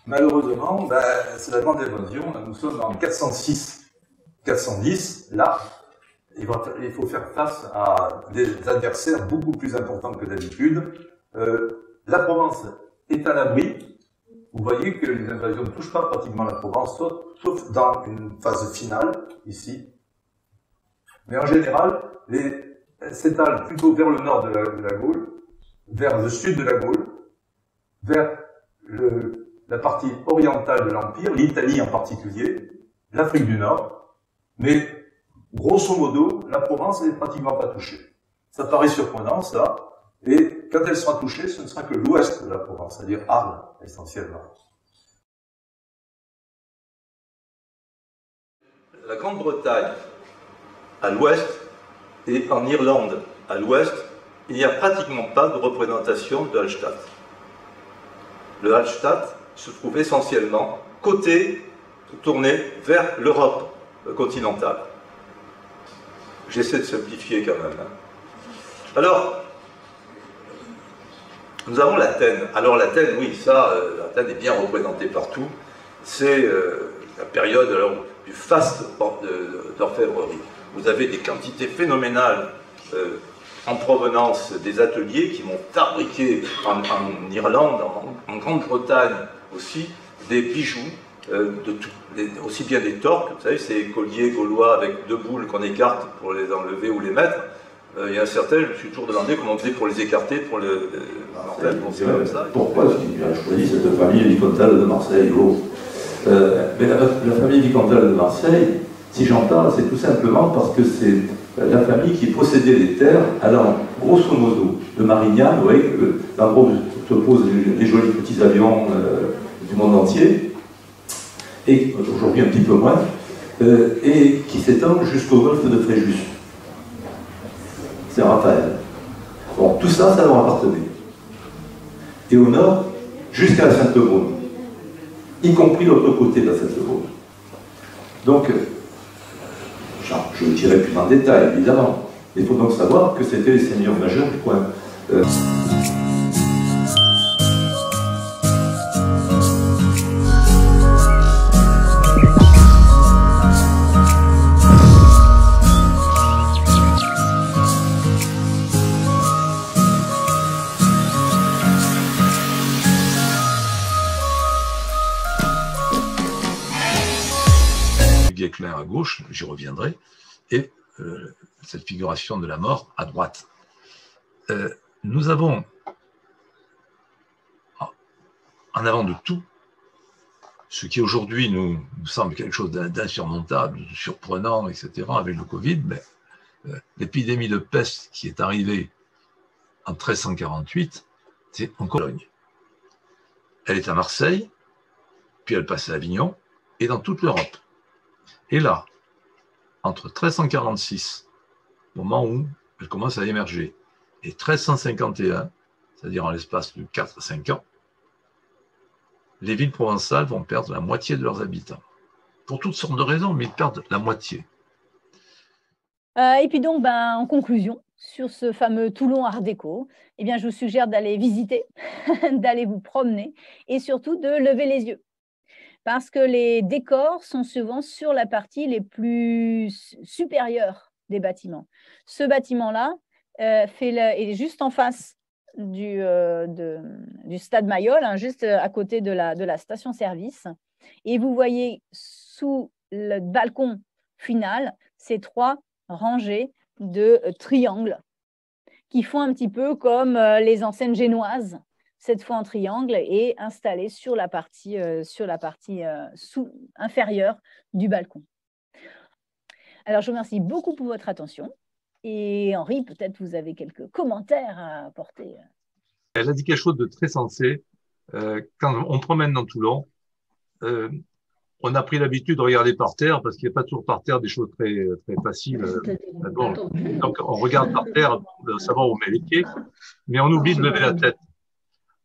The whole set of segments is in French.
Malheureusement, c'est la grande évasion. Nous sommes en 406-410. Là, il faut faire face à des adversaires beaucoup plus importants que d'habitude. La Provence est à l'abri. Vous voyez que les invasions ne touchent pas pratiquement la Provence, sauf dans une phase finale, ici. Mais en général, s'étalent plutôt vers le nord de la Gaule, vers le sud de la Gaule, vers la partie orientale de l'Empire, l'Italie en particulier, l'Afrique du Nord, mais grosso modo, la Provence n'est pratiquement pas touchée. Ça paraît surprenant, ça, et quand elle sera touchée, ce ne sera que l'ouest de la Provence, c'est-à-dire Arles, essentiellement. La Grande-Bretagne, à l'ouest, et en Irlande, à l'ouest, il n'y a pratiquement pas de représentation de Hallstatt. Le Hallstatt se trouve essentiellement tourné vers l'Europe continentale. J'essaie de simplifier quand même. Alors, nous avons l'Athènes. Alors l'Athènes, oui, l'Athènes est bien représentée partout. C'est la période du faste d'orfèvrerie. Vous avez des quantités phénoménales en provenance des ateliers qui vont fabriquer en Irlande, en Grande-Bretagne aussi, des bijoux de tout, aussi bien des torques, vous savez, ces colliers gaulois avec deux boules qu'on écarte pour les enlever ou les mettre. Il y a un certain, je me suis toujours demandé comment on faisait pour les écarter, pour comme ça. Pourquoi tu as choisi cette famille vicomtale de Marseille? Mais la famille vicomtale de Marseille, si j'en parle, c'est tout simplement parce que c'est la famille qui possédait les terres allant grosso modo de Marignane, vous voyez que l'endroit où se posent les jolis petits avions du monde entier, et aujourd'hui un petit peu moins, et qui s'étend jusqu'au golfe de Fréjus. C'est Raphaël. Bon, tout ça, ça leur appartenait. Et au nord, jusqu'à la Sainte-Maune, y compris l'autre côté de la Sainte-Maune. Donc, je ne dirai plus en détail, évidemment. Il faut donc savoir que c'était les seigneurs majeurs du coin. Clair à gauche, j'y reviendrai, et cette figuration de la mort à droite. Nous avons, en avant de tout, ce qui aujourd'hui nous semble quelque chose d'insurmontable, de surprenant, etc., avec le Covid, l'épidémie de peste qui est arrivée en 1348, c'est en Cologne. Elle est à Marseille, puis elle passe à Avignon, et dans toute l'Europe. Et là, entre 1346, au moment où elle commence à émerger, et 1351, c'est-à-dire en l'espace de 4 à 5 ans, les villes provençales vont perdre la moitié de leurs habitants. Pour toutes sortes de raisons, mais ils perdent la moitié. Et puis donc, en conclusion, sur ce fameux Toulon Art déco, eh bien, je vous suggère d'aller visiter, d'aller vous promener, et surtout de lever les yeux. Parce que les décors sont souvent sur la partie les plus supérieures des bâtiments. Ce bâtiment-là est juste en face du stade Mayol, juste à côté de la station-service. Et vous voyez sous le balcon final ces 3 rangées de triangles qui font un petit peu comme les enseignes génoises, cette fois en triangle, et installé sur la partie inférieure du balcon. Alors, je vous remercie beaucoup pour votre attention. Et Henri, peut-être vous avez quelques commentaires à apporter. Elle a dit quelque chose de très sensé. Quand on promène dans Toulon, on a pris l'habitude de regarder par terre, parce qu'il n'y a pas toujours par terre des choses très, très faciles. Bon, donc, on regarde par terre pour savoir où on met les pieds, mais on oublie de lever la tête.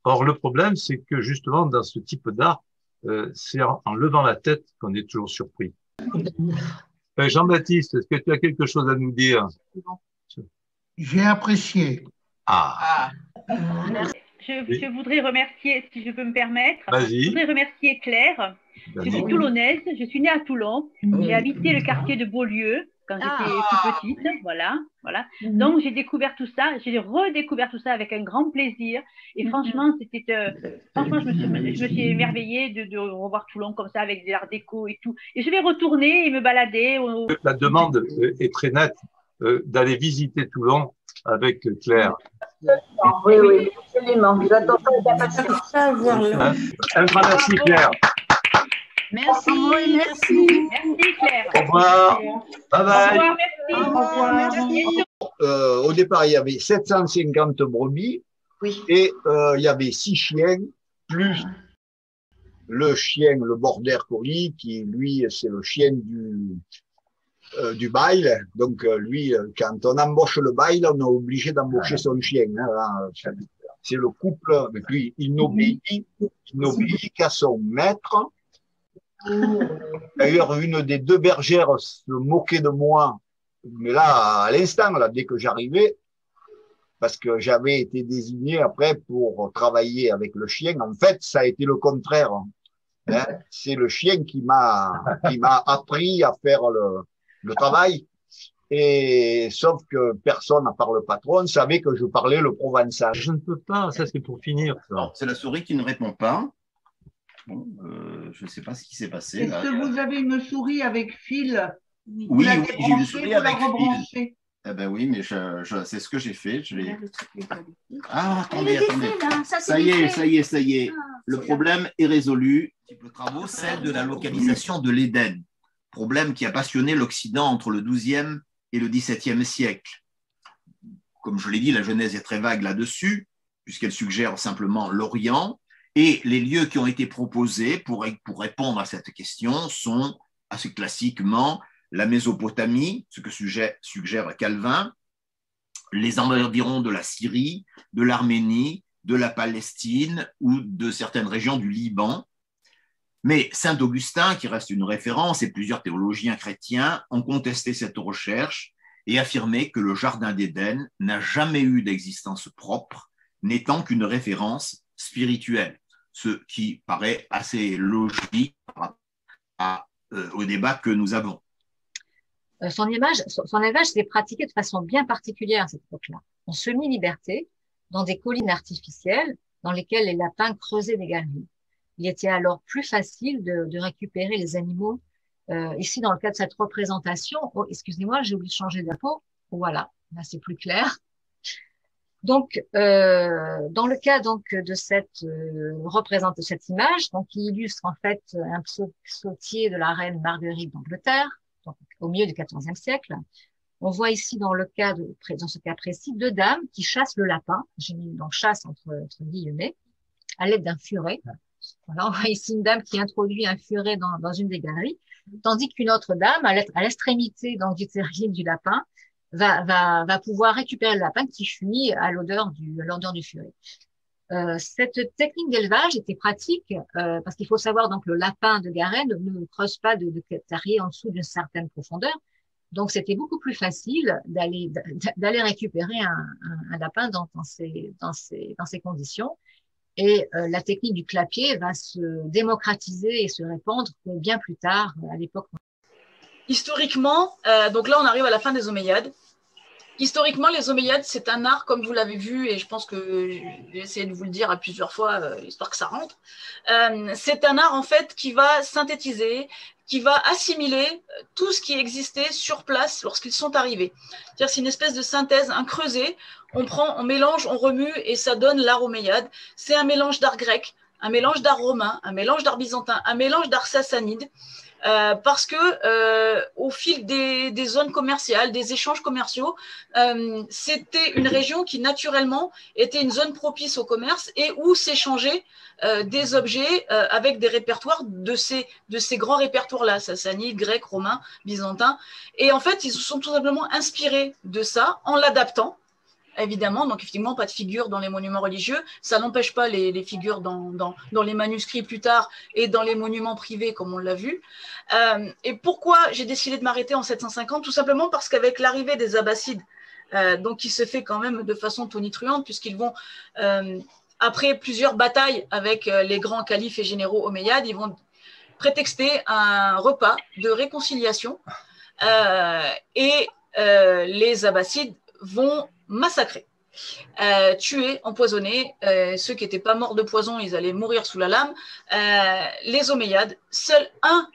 Or, le problème, c'est que justement, dans ce type d'art, c'est en levant la tête qu'on est toujours surpris. Jean-Baptiste, est-ce que tu as quelque chose à nous dire? J'ai apprécié. Ah. je voudrais remercier, si je peux me permettre, Vas-y. je voudrais remercier Claire. Je suis toulonnaise, je suis née à Toulon. J'ai habité le quartier de Beaulieu quand j'étais plus petite. Voilà. Donc, j'ai découvert tout ça. J'ai redécouvert tout ça avec un grand plaisir. Et franchement, franchement, je me suis émerveillée de revoir Toulon comme ça avec des arts déco et tout. Et je vais retourner et me balader. La demande est très nette d'aller visiter Toulon avec Claire. Oui, absolument. J'attends ça avec impatience. Un grand merci, Claire. Merci. Merci, Claire. Au revoir. Bye bye. Au revoir, merci. Au départ, il y avait 750 brebis et il y avait 6 chiens, plus le chien, le border collie, qui lui, c'est le chien du bail. Donc lui, quand on embauche le bail, on est obligé d'embaucher son chien. Hein. C'est le couple, avec lui, il n'obéit qu'à son maître. D'ailleurs, une des 2 bergères se moquait de moi, mais là, à l'instant, là, dès que j'arrivais, parce que j'avais été désigné après pour travailler avec le chien. En fait, ça a été le contraire. Hein. C'est le chien qui m'a appris à faire le travail. Et sauf que personne, à part le patron, savait que je parlais le provençal. Je ne peux pas, ça c'est pour finir. C'est la souris qui ne répond pas. Bon, je ne sais pas ce qui s'est passé. Est-ce que vous avez une souris avec fil? Oui, j'ai une souris avec fil. Eh ben oui, mais c'est ce que j'ai fait. Ah, attendez. Ça y est. Le problème est résolu. Le travaux, c'est de la localisation de l'Éden. Problème qui a passionné l'Occident entre le XIIe et le XVIIe siècle. Comme je l'ai dit, la Genèse est très vague là-dessus, puisqu'elle suggère simplement l'Orient. Et les lieux qui ont été proposés pour répondre à cette question sont assez classiquement la Mésopotamie, ce que suggère Calvin, les environs de la Syrie, de l'Arménie, de la Palestine ou de certaines régions du Liban. Mais saint Augustin, qui reste une référence, et plusieurs théologiens chrétiens ont contesté cette recherche et affirmé que le jardin d'Éden n'a jamais eu d'existence propre, n'étant qu'une référence spirituelle, ce qui paraît assez logique au débat que nous avons. Son élevage s'était pratiqué de façon bien particulière à cette époque-là, en semi-liberté, dans des collines artificielles dans lesquelles les lapins creusaient des galeries. Il était alors plus facile de récupérer les animaux. Ici, dans le cas de cette représentation, oh, excusez-moi, j'ai oublié de changer de peau. Voilà, là c'est plus clair. Donc, dans le cas donc de cette cette image, donc qui illustre en fait un psautier de la reine Marguerite d'Angleterre, donc au milieu du XIVe siècle, on voit ici dans ce cas précis 2 dames qui chassent le lapin. J'ai mis donc chasse entre guillemets à l'aide d'un furet. Voilà, on voit ici une dame qui introduit un furet dans une des galeries, tandis qu'une autre dame, à l'extrémité donc du terrier du lapin, va pouvoir récupérer le lapin qui fuit à l'odeur du furet. Cette technique d'élevage était pratique parce qu'il faut savoir donc le lapin de Garenne ne creuse pas de terrier en dessous d'une certaine profondeur, donc c'était beaucoup plus facile d'aller récupérer un lapin dans ces conditions. Et la technique du clapier va se démocratiser et se répandre bien plus tard, à l'époque. Historiquement, donc là on arrive à la fin des Omeyyades. Historiquement, les Omeyyades, c'est un art, comme vous l'avez vu, et je pense que j'ai essayé de vous le dire à plusieurs fois, histoire que ça rentre. C'est un art, en fait, qui va synthétiser, qui va assimiler tout ce qui existait sur place lorsqu'ils sont arrivés. C'est-à-dire, c'est une espèce de synthèse, un creuset. On prend, on mélange, on remue, et ça donne l'art omeyyade. C'est un mélange d'art grec, un mélange d'art romain, un mélange d'art byzantin, un mélange d'art sassanide. Parce que au fil des zones commerciales, des échanges commerciaux, c'était une région qui naturellement était une zone propice au commerce et où s'échangeaient des objets avec des répertoires de ces grands répertoires-là, sassanides, grecs, romains, byzantins. Et en fait, ils se sont tout simplement inspirés de ça en l'adaptant. Évidemment, donc effectivement, pas de figures dans les monuments religieux. Ça n'empêche pas les figures dans les manuscrits plus tard et dans les monuments privés, comme on l'a vu. Et pourquoi j'ai décidé de m'arrêter en 750? Tout simplement parce qu'avec l'arrivée des Abbassides, donc qui se fait quand même de façon tonitruante, puisqu'ils vont après plusieurs batailles avec les grands califes et généraux omeyyades, ils vont prétexter un repas de réconciliation et les Abbassides vont massacrer, tuer, empoisonner. Ceux qui n'étaient pas morts de poison, ils allaient mourir sous la lame. Les Omeyyades, seul un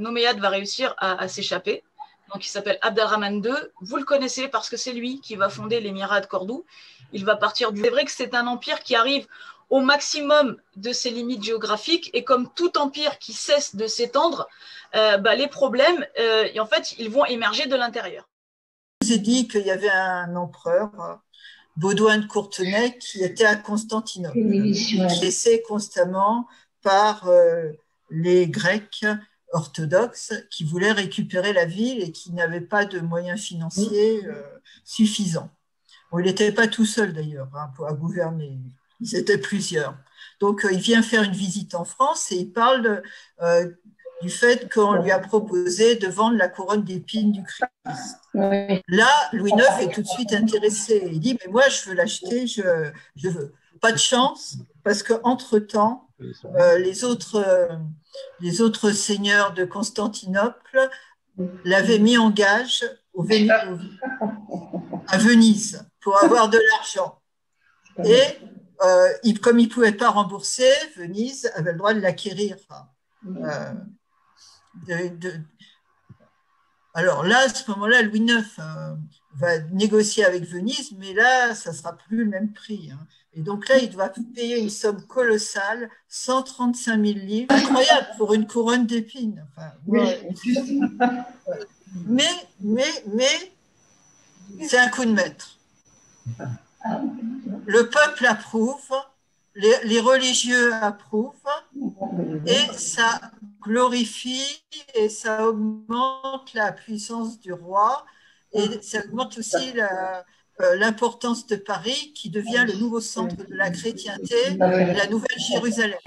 Omeyyade va réussir à s'échapper. Donc, il s'appelle Abdelrahman II. Vous le connaissez parce que c'est lui qui va fonder l'émirat de Cordoue. Il va partir du... C'est vrai que c'est un empire qui arrive au maximum de ses limites géographiques et comme tout empire qui cesse de s'étendre, les problèmes, en fait, ils vont émerger de l'intérieur. Je vous ai dit qu'il y avait un empereur, Baudouin de Courtenay, qui était à Constantinople, laissé constamment par les Grecs orthodoxes qui voulaient récupérer la ville et qui n'avaient pas de moyens financiers suffisants. Bon, il n'était pas tout seul d'ailleurs à gouverner, ils étaient plusieurs. Donc il vient faire une visite en France et il parle du fait qu'on lui a proposé de vendre la couronne d'épines du Christ. Là, Louis IX est tout de suite intéressé. Il dit, mais moi, je veux l'acheter, je veux. Pas de chance, parce qu'entre-temps, les autres seigneurs de Constantinople l'avaient mis en gage à Venise pour avoir de l'argent. Et comme il ne pouvait pas rembourser, Venise avait le droit de l'acquérir. Alors là, à ce moment-là, Louis IX va négocier avec Venise, mais là, ça ne sera plus le même prix. Et donc là, il doit payer une somme colossale, 135 000 livres, incroyable pour une couronne d'épines. Enfin, mais c'est un coup de maître. Le peuple approuve, les religieux approuvent, et ça glorifie et ça augmente la puissance du roi, et ça augmente aussi l'importance de Paris, qui devient le nouveau centre de la chrétienté, la Nouvelle Jérusalem.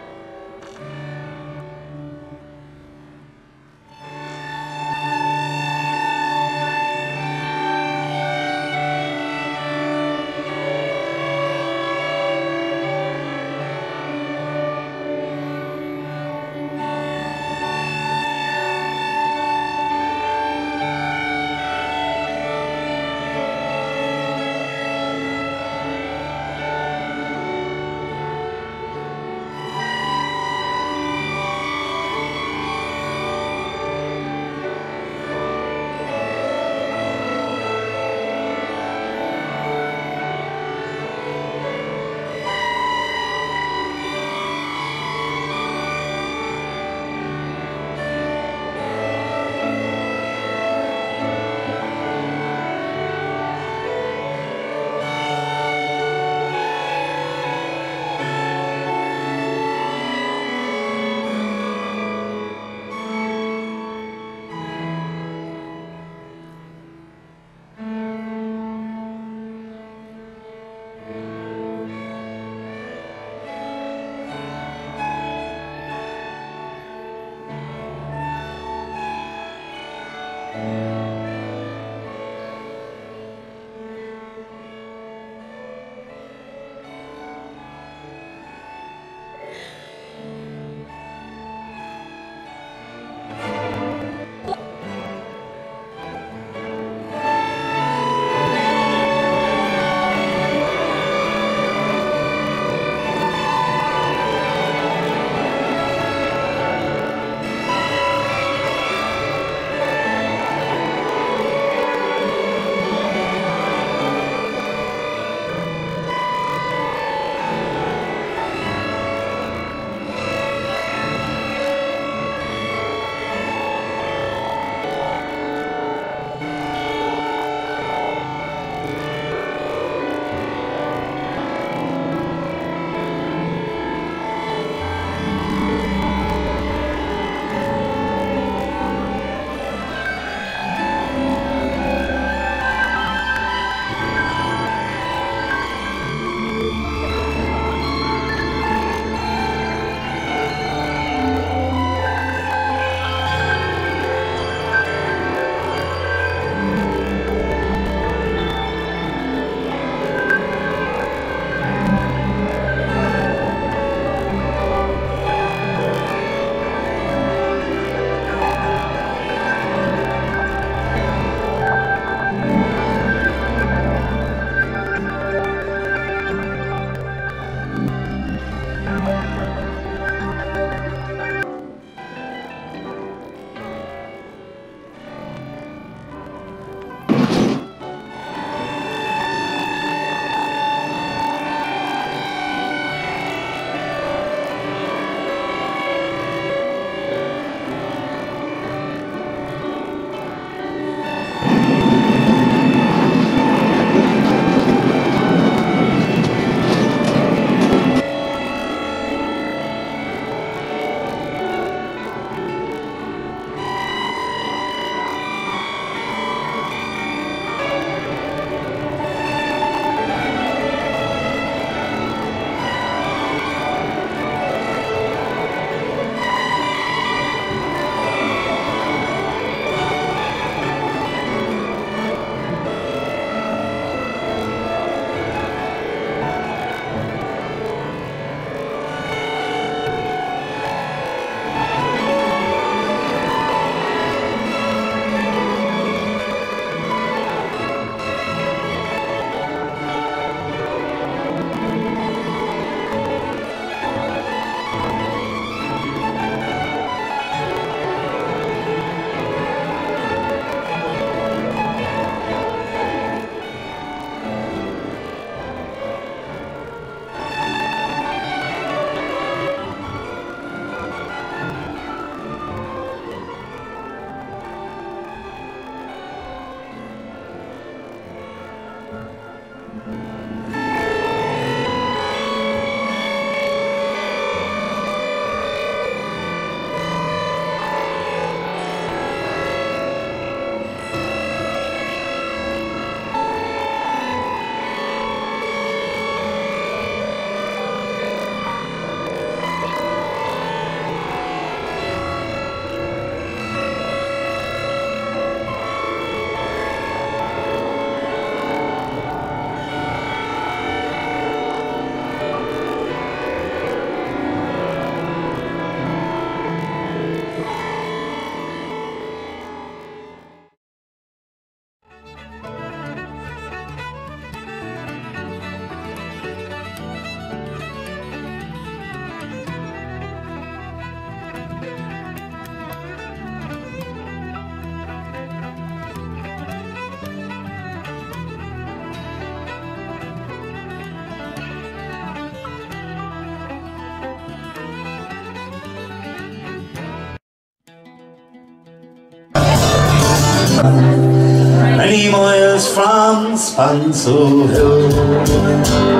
Many miles from Spansel Hill.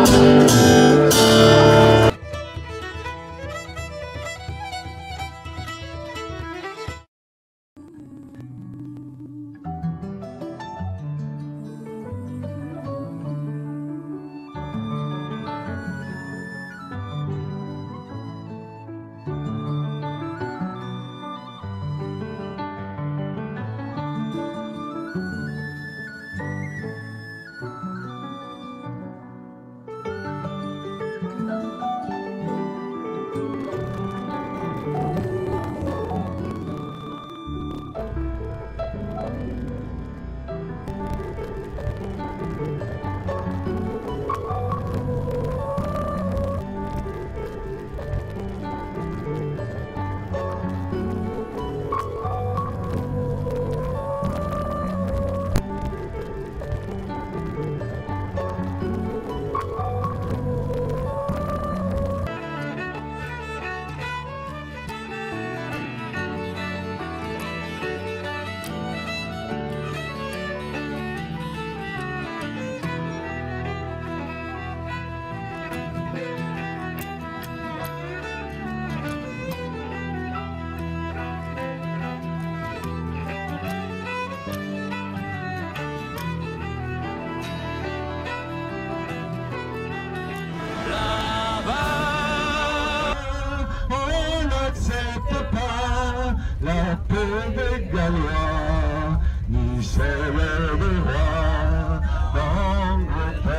La paix des Gallois, ni celle des rois d'Angleterre.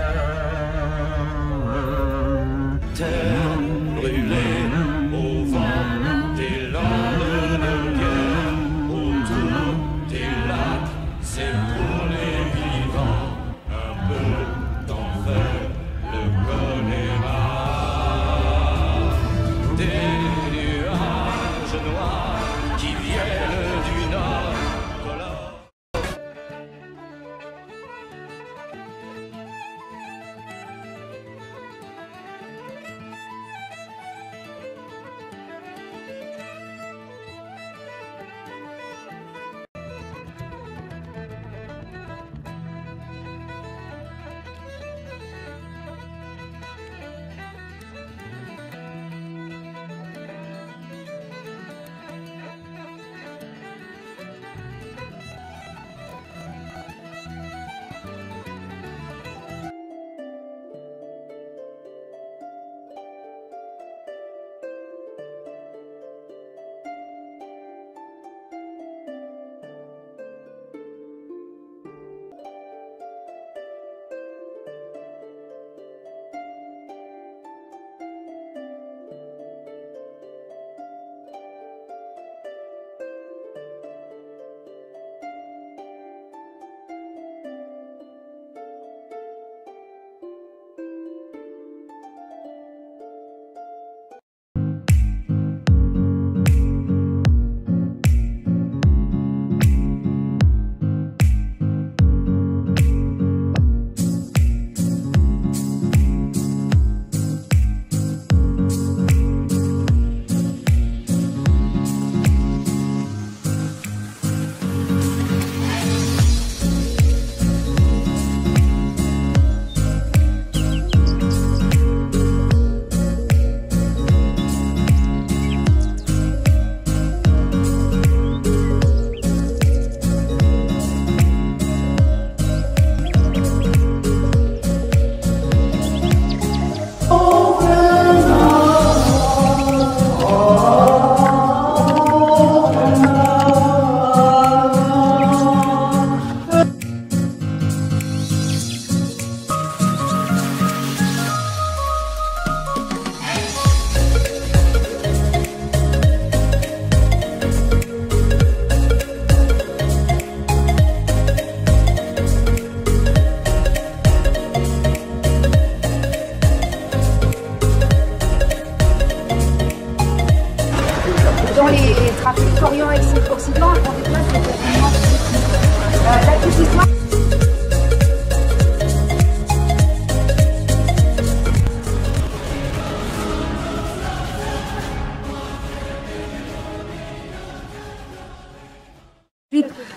Terre brûlée au vent des landes de guerre, autour des lacs, c'est pour les vivants, un peu d'enfer, le choléra. Des nuages noirs qui viennent du nord.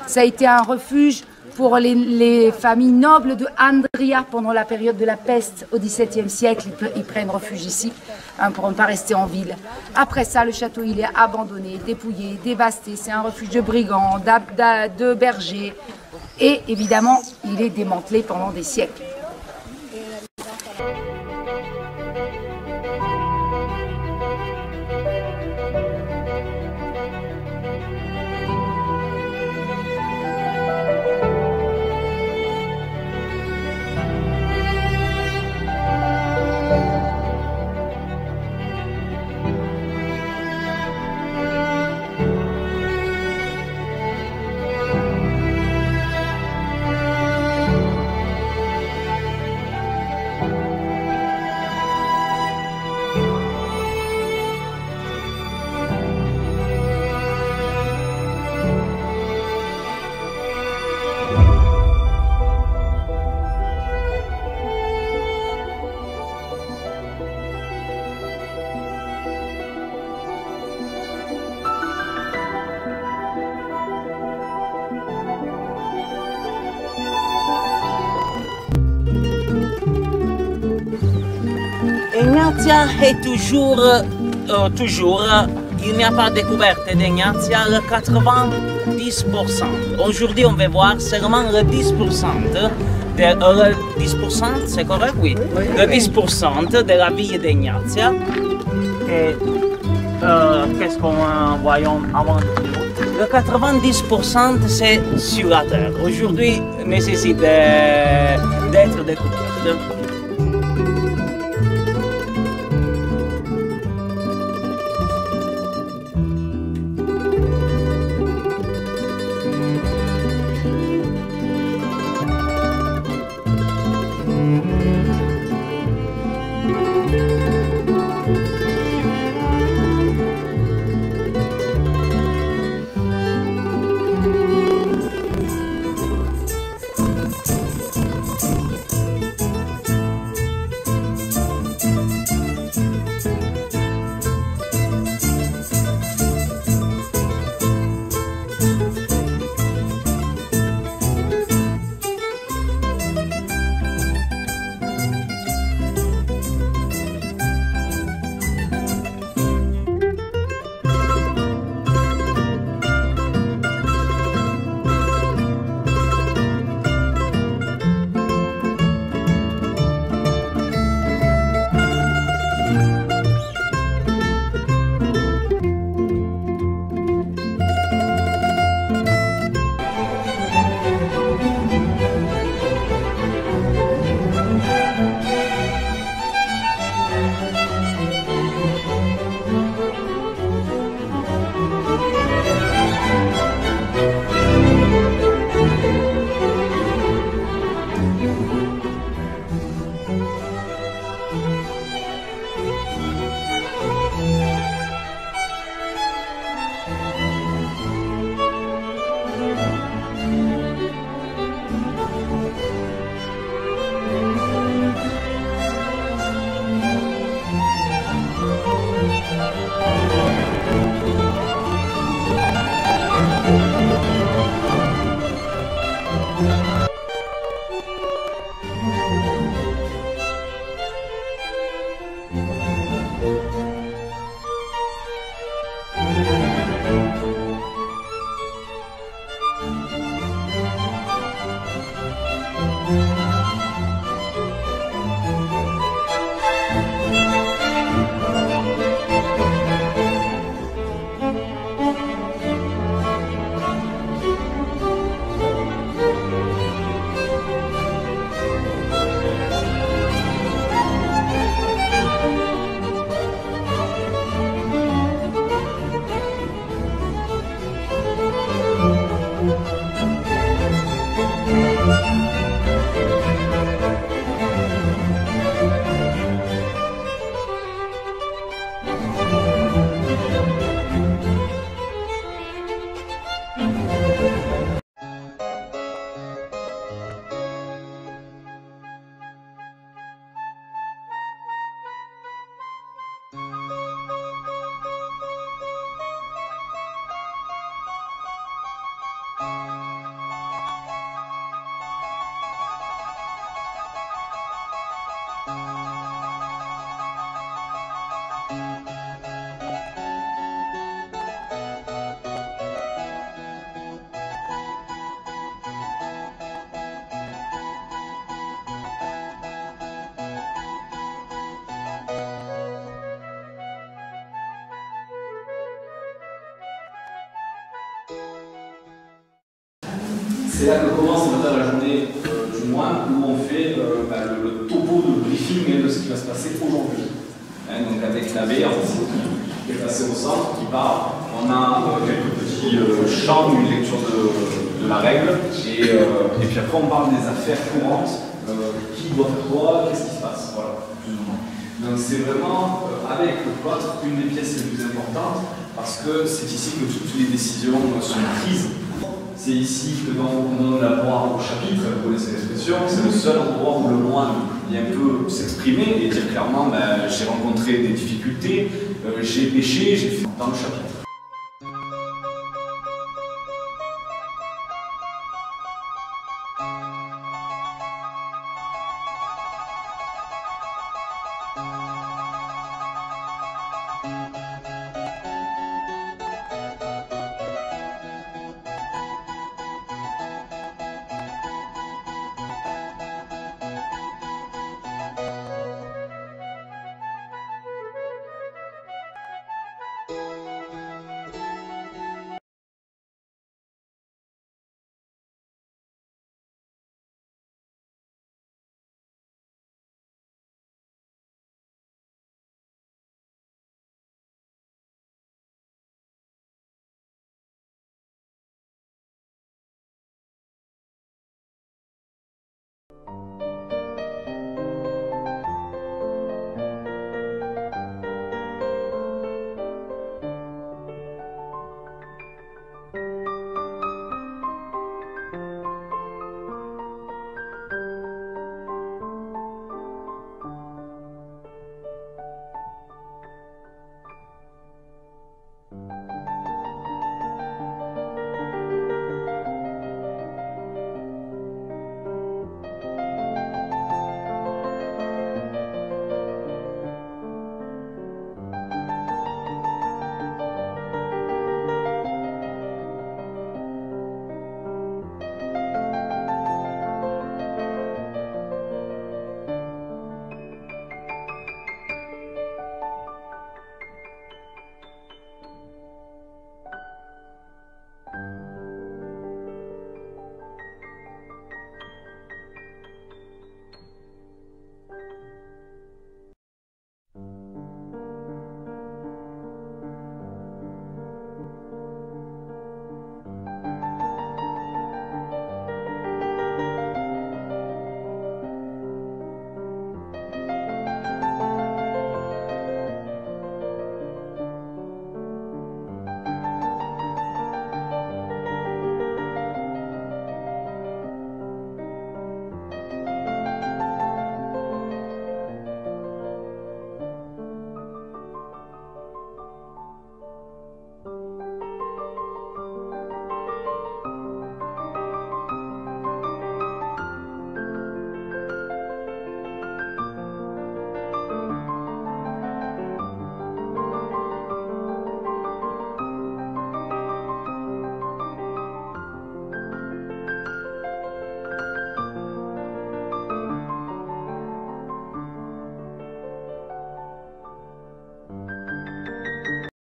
Ça a été un refuge pour les familles nobles de Andria pendant la période de la peste au XVIIe siècle. Ils prennent refuge ici pour ne pas rester en ville. Après ça, le château il est abandonné, dépouillé, dévasté. C'est un refuge de brigands, de bergers. Et évidemment, il est démantelé pendant des siècles. Ignatia est toujours, il n'y a pas de découverte d'Ignatia, le 90%. Aujourd'hui, on va voir seulement le 10%. Le 10%, c'est correct? Oui. Le 10% de la ville d'Ignatia. Qu'est-ce qu'on voyons avant? Le 90%, c'est sur la terre. Aujourd'hui, nécessite d'être découverte. C'est là que commence la journée du mois où on fait le topo de briefing de ce qui va se passer aujourd'hui. Donc avec la veille qui est passée au centre, qui part, on a quelques petits champs, une lecture de la règle, et puis après on parle des affaires courantes, qui doit faire quoi, qu'est-ce qui se passe, voilà, plus ou moins. Donc c'est vraiment, avec le code, une des pièces les plus importantes, parce que c'est ici que toutes les décisions sont prises. C'est ici que on donne la voix au chapitre, vous connaissez l'expression, c'est le seul endroit où le moine peut s'exprimer et dire clairement, j'ai rencontré des difficultés, j'ai péché, j'ai fait dans le chapitre.